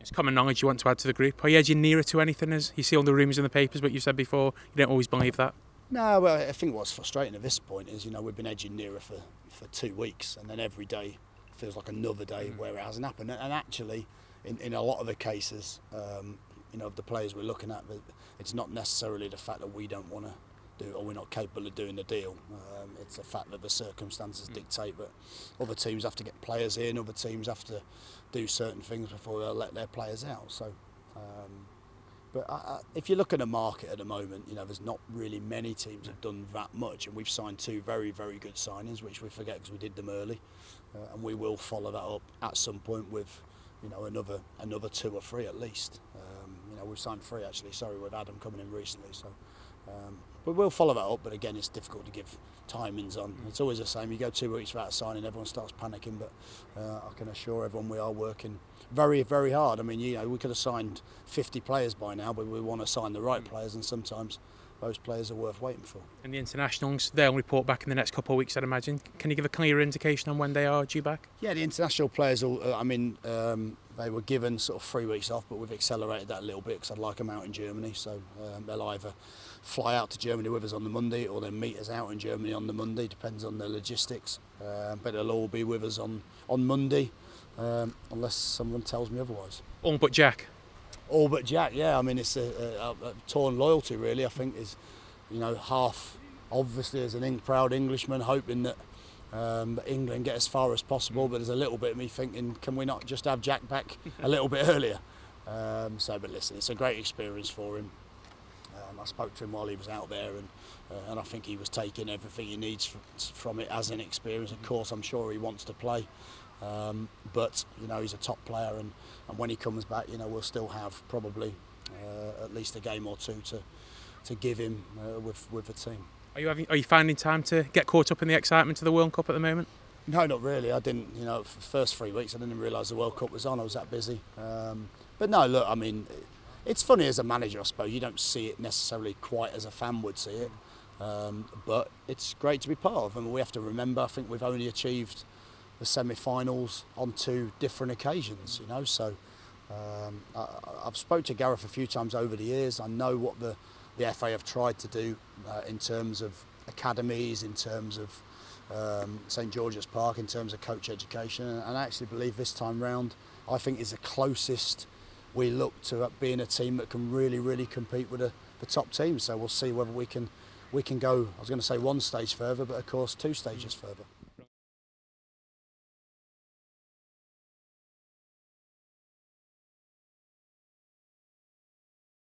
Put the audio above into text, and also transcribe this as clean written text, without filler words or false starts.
It's common knowledge you want to add to the group. Are you edging nearer to anything as you see all the rumours in the papers, but you said before you don't always believe that? No, well, I think what's frustrating at this point is, we've been edging nearer for 2 weeks, and then every day feels like another day where it hasn't happened. And actually, in a lot of the cases, of the players we're looking at, it's not necessarily the fact that we don't want to do it or we're not capable of doing the deal. It's the fact that the circumstances dictate that other teams have to get players in, other teams have to do certain things before they'll let their players out. So. But if you look at the market at the moment, there's not really many teams have done that much, and we've signed 2 very, very good signings, which we forget because we did them early, and we will follow that up at some point with, another 2 or 3 at least. We've signed 3 actually. Sorry, with Adam coming in recently, so. But we'll follow that up. But again, it's difficult to give timings on. It's always the same. You go 2 weeks without signing, everyone starts panicking. But I can assure everyone we are working very, very hard. I mean, we could have signed 50 players by now, but we want to sign the right players, and sometimes those players are worth waiting for. And the internationals, they'll report back in the next couple of weeks, I'd imagine. Can you give a clear indication on when they are due back? Yeah, the international players, they were given sort of 3 weeks off, but we've accelerated that a little bit because I'd like them out in Germany. So they'll either fly out to Germany with us on the Monday, or they'll meet us out in Germany on the Monday, depends on the logistics. But they'll all be with us on Monday, unless someone tells me otherwise. All but Jack? All but Jack, yeah. I mean, it's a torn loyalty, really. I think is, half obviously as an proud Englishman hoping that England get as far as possible, but there's a little bit of me thinking, can we not just have Jack back a little bit earlier? But listen, it's a great experience for him. I spoke to him while he was out there, and I think he was taking everything he needs from it as an experience. Of course, I'm sure he wants to play. But he's a top player, and when he comes back, we'll still have probably at least a game or 2 to give him with the team. Are you finding time to get caught up in the excitement of the World Cup at the moment? No, not really. I didn't. For the first 3 weeks, I didn't realise the World Cup was on. I was that busy. But no, look. I mean, it's funny as a manager, I suppose. You don't see it necessarily quite as a fan would see it, but it's great to be part of. And we have to remember, I think we've only achieved the semi-finals on 2 different occasions, so I've spoke to Gareth a few times over the years. I know what the FA have tried to do in terms of academies, in terms of St George's Park, in terms of coach education, and I actually believe this time round I think is the closest we look to being a team that can really, really compete with the top teams. So we'll see whether we can go, I was going to say 1 stage further, but of course 2 stages further.